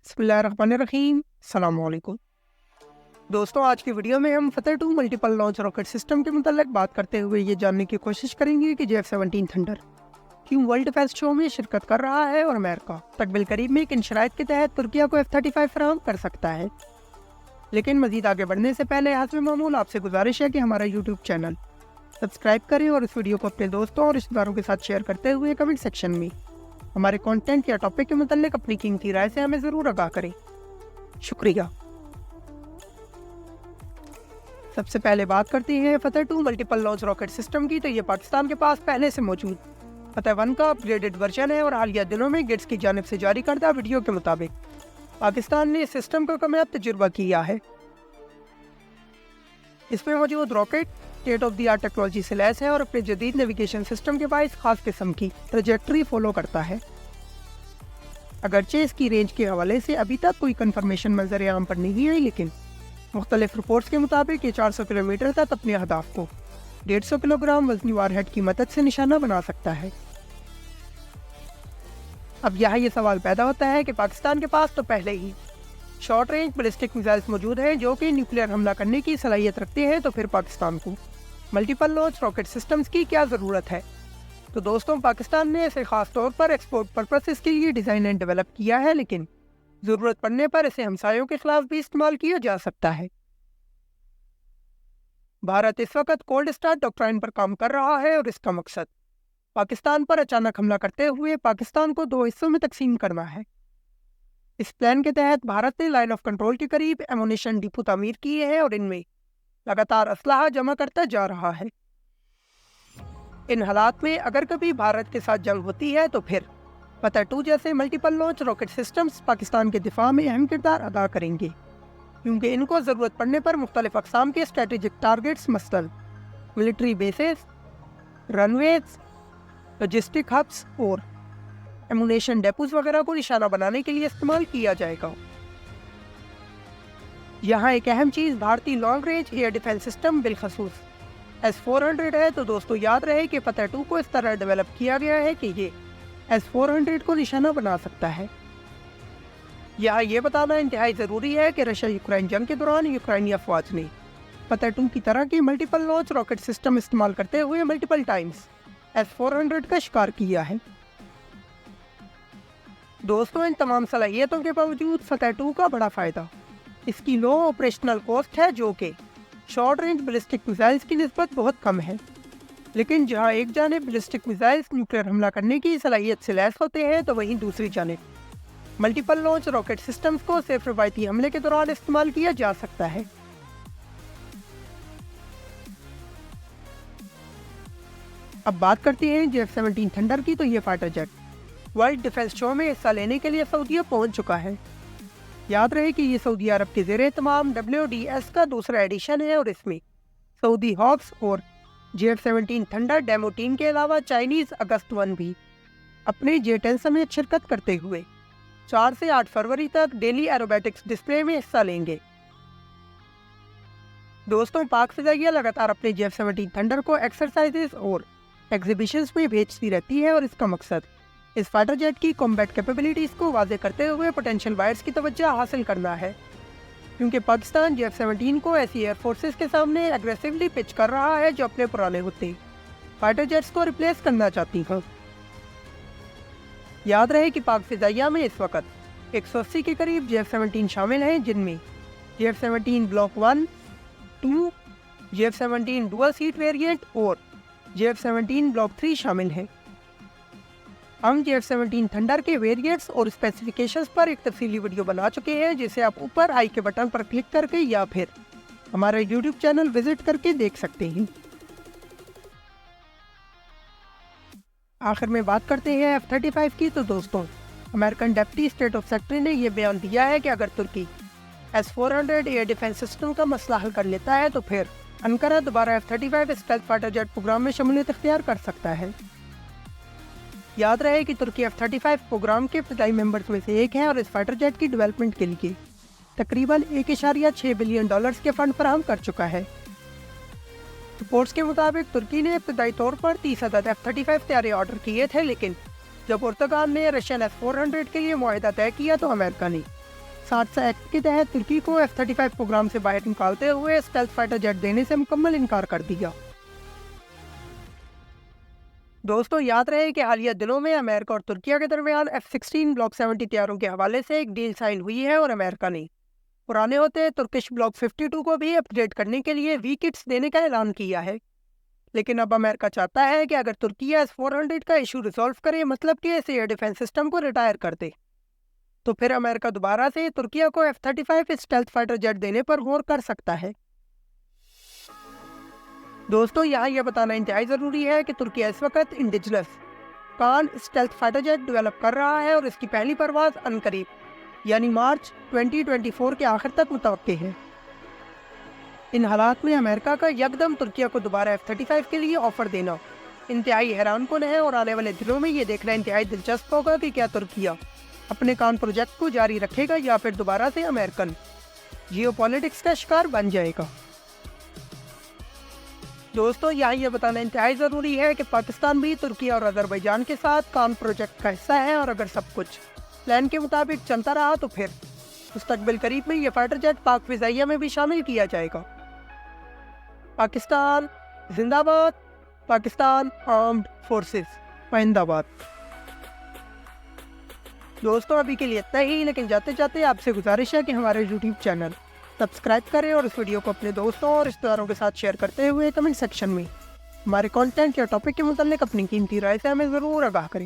बिस्मिल्लाहिर्रहमानिर्रहीम, अस्सलाम वालेकुम। दोस्तों, आज की वीडियो में हम फतेह 2 मल्टीपल लॉन्च रॉकेट सिस्टम के मुताल्लिक बात करते हुए ये जानने की कोशिश करेंगे कि JF-17 थंडर क्यों वर्ल्ड डिफेंस शो में शिरकत कर रहा है और अमेरिका तकबील करीब में किन शराइत के तहत तुर्किया को F-35 फराहम कर सकता है। लेकिन मजीद आगे बढ़ने से पहले हाज़िर मामूल आपसे गुजारिश है कि हमारा यूट्यूब चैनल सब्सक्राइब करें और इस वीडियो को अपने दोस्तों और रिश्तेदारों के साथ शेयर करते हुए कमेंट सेक्शन में हमारे कंटेंट या टॉपिक के मुताल्लिक अपनी कीमती राय से हमें ज़रूर आगाह करें। शुक्रिया। सबसे पहले बात करते हैं फतेह 2 मल्टीपल लॉन्च रॉकेट सिस्टम की। तो ये पाकिस्तान के पास पहले से मौजूद फतेह 1 का अपग्रेडेड वर्जन है और हालिया दिनों में गेट्स की जानिब से जारी करदा वीडियो के मुताबिक पाकिस्तान ने इस सिस्टम का कामयाब तजुर्बा किया है। इसमें मौजूद rocket state of the art technology से लैस है और अपने जदीद नेविगेशन सिस्टम के बाइस खास किस्म की ट्रैजेक्टरी फॉलो करता है। अगरचे इसकी रेंज के हवाले से अभी तक कोई कंफर्मेशन मंजर आम पर नहीं आई, लेकिन मुख्तलिफ रिपोर्ट्स के मुताबिक ये 400 किलोमीटर तक अपने अहदाफ को 150 किलोग्राम वजनी वारहेड की मदद से निशाना बना सकता है। अब यहाँ ये सवाल पैदा होता है कि पाकिस्तान के पास तो पहले ही शॉर्ट रेंज बैलिस्टिक मिसाइल्स मौजूद हैं जो कि न्यूक्लियर हमला करने की सलाहियत रखते हैं, तो फिर पाकिस्तान को मल्टीपल लॉन्च रॉकेट सिस्टम्स की क्या ज़रूरत है। तो दोस्तों, पाकिस्तान ने इसे ख़ास तौर पर एक्सपोर्ट पर्पसेस के लिए डिज़ाइन एंड डेवलप किया है, लेकिन ज़रूरत पड़ने पर इसे हमसायों के खिलाफ भी इस्तेमाल किया जा सकता है। भारत इस वक्त कोल्ड स्टार्ट डॉक्ट्राइन पर काम कर रहा है और इसका मकसद पाकिस्तान पर अचानक हमला करते हुए पाकिस्तान को 2 हिस्सों में तकसीम करना है। इस प्लान के तहत भारत ने लाइन ऑफ कंट्रोल के करीब एमुनेशन डिपो तामीर किए हैं और इनमें लगातार असलाहा जमा करता जा रहा है। इन हालात में अगर कभी भारत के साथ जंग होती है तो फिर फतेह 2 जैसे multiple launch rocket systems Pakistan के दिफा में अहम किरदार अदा करेंगे, क्योंकि इनको ज़रूरत पड़ने पर मुख्तलिफ अक़साम के स्ट्रेटेजिक टारगेट्स मसलन military bases, runways, logistic hubs और एमुनेशन डेपोज वगैरह को निशाना बनाने के लिए इस्तेमाल किया जाएगा। यहाँ एक अहम चीज़ भारतीय long range air defence system बिलखसूस S-400 है। तो दोस्तों, याद रहे कि फतेह 2 को इस तरह डेवलप किया गया है कि ये S-400 को निशाना बना सकता है। यहाँ ये बताना इंतहाई ज़रूरी है कि रशिया यूक्रेन जंग के दौरान यूक्रेनी अफवाज ने फतेह 2 की तरह की मल्टीपल लॉन्च रॉकेट सिस्टम इस्तेमाल करते हुए मल्टीपल टाइम्स S-400 का शिकार किया है। दोस्तों, इन तमाम सलाहियतों के बावजूद फतेह 2 का बड़ा फ़ायदा इसकी लो ऑपरेशनल कॉस्ट है, जो कि शॉर्ट रेंज बैलिस्टिक मिसाइल्स की निस्बत बहुत कम है। लेकिन जहां एक जानिब बैलिस्टिक मिसाइल्स न्यूक्लियर हमला करने की सलाहियत से लैस होते हैं, तो वहीं दूसरी जानिब मल्टीपल लॉन्च रॉकेट सिस्टम्स को सिर्फ रवायती हमले के दौरान इस्तेमाल किया जा सकता है। अब बात करते हैं JF-17 थंडर की। तो ये fighter jet world defence show में हिस्सा लेने के लिए सऊदीया पहुंच चुका है। याद रहे कि ये सऊदी अरब के ज़ेरे तमाम WDS का दूसरा एडिशन है और इसमें सऊदी हॉक्स और JF-17 थंडर डेमो टीम के अलावा चाइनीज़ अगस्त 1 भी अपने J-10 समेत शिरकत करते हुए 4 से 8 फरवरी तक डेली एरोबैटिक्स डिस्प्ले में हिस्सा लेंगे। दोस्तों, पाक फ़िज़ाइया लगातार अपने JF-17 थंडर को एक्सरसाइजेस और एग्जीबिशंस में भेजती रहती है और इसका मकसद इस फाइटर जेट की कॉम्बैट कैपेबिलिटीज़ को वाज़े करते हुए पोटेंशियल बायर्स की तवज्जो हासिल करना है, क्योंकि पाकिस्तान JF-17 को ऐसी एयर फोर्सेस के सामने एग्रेसिवली पिच कर रहा है जो अपने पुराने होते फाइटर जेट्स को रिप्लेस करना चाहती हैं। याद रहे कि पाक फ़िज़ाइया में इस वक्त 180 के करीब JF-17 शामिल हैं, जिनमें JF-17 block 1, 2, JF-17 dual seat variant और JF-17 ब्लॉक 3 शामिल हैं। हम JF-17 थंडर के वेरिएंट्स और स्पेसिफिकेशंस पर एक तफसीली वीडियो बना चुके हैं, जिसे आप ऊपर आई के बटन पर क्लिक करके या फिर हमारा यूट्यूब चैनल विजिट करके देख सकते हैं। आखिर में बात करते हैं F-35 की। तो दोस्तों, American deputy state of secretary ने यह बयान दिया है कि अगर तुर्की S-400 एयर डिफेंस सिस्टम का मसला हल कर लेता है तो फिर अंकारा दोबारा F-35 stealth fighter jet programme में शमूलियत इख्तियार कर सकता है। याद रहे कि तुर्की F-35 प्रोग्राम के फ़िज़ाई मेंबर्स में से एक है और इस फाइटर जेट की डेवलपमेंट के लिए तकरीबन $1.6 बिलियन के फंड फराहम कर चुका है। रिपोर्ट्स के मुताबिक तुर्की ने इब्तदाई तौर पर 30 अदद F-35 तैयारी ऑर्डर किए थे, लेकिन जब पुर्तगाल ने रशियन S-400 के लिए मुआहिदा तय किया तो अमेरिका ने SARTSA ایکٹ کے تحت ترکی کو F-35 پروگرام سے باہر نکالتے ہوئے اسٹیلتھ فائٹر جیٹ دینے سے مکمل انکار کر دیا۔ دوستو یاد رہے کہ حالیہ دنوں میں امریکہ اور ترکیہ کے درمیان F-16 بلاک 70 طیاروں کے حوالے سے ایک ڈیل سائن ہوئی ہے، اور امریکہ نے پرانے ہوتے ترکش بلاک 52 کو بھی اپ گریڈ کرنے کے لیے وی کٹس دینے کا اعلان کیا ہے۔ لیکن اب امریکہ چاہتا ہے کہ اگر ترکیہ S-400 کا ایشو ریزالو کرے، مطلب کہ اس ایئر ڈیفنس سسٹم کو ریٹائر کر دے، تو پھر امریکہ دوبارہ سے ترکیہ کو F-35 اسٹیلتھ فائٹر جیٹ دینے پر غور کر سکتا ہے۔ دوستو یہاں یہ بتانا انتہائی ضروری ہے کہ ترکیہ اس وقت انڈیجنس کان اسٹیلتھ فائٹر جیٹ ڈیولپ کر رہا ہے، اور اس کی پہلی پرواز عنقریب یعنی مارچ 2024 کے آخر تک متوقع ہے۔ ان حالات میں امریکہ کا یکدم ترکیہ کو دوبارہ F-35 کے لیے آفر دینا انتہائی حیران کن ہے، اور آنے والے دنوں میں یہ دیکھنا انتہائی دلچسپ ہوگا کہ کیا ترکیہ اپنے کان پروجیکٹ کو جاری رکھے گا یا پھر دوبارہ سے امریکن جیو پالیٹکس کا شکار بن جائے گا۔ دوستو یہاں یہ بتانا انتہائی ضروری ہے کہ پاکستان بھی ترکیہ اور آذربائیجان کے ساتھ کان پروجیکٹ کا حصہ ہے، اور اگر سب کچھ پلان کے مطابق چلتا رہا تو پھر مستقبل قریب میں یہ فائٹر جیٹ پاک فضائیہ میں بھی شامل کیا جائے گا۔ پاکستان زندہ باد، پاکستان آرمڈ فورسز پائندہ آباد۔ دوستو ابھی کے لیے اتنا ہی، لیکن جاتے جاتے آپ سے گزارش ہے کہ ہمارے یوٹیوب چینل سبسکرائب کریں اور اس ویڈیو کو اپنے دوستوں اور رشتہ داروں کے ساتھ شیئر کرتے ہوئے کمنٹ سیکشن میں ہمارے کانٹینٹ یا ٹاپک کے متعلق اپنی قیمتی رائے سے ہمیں ضرور آگاہ کریں۔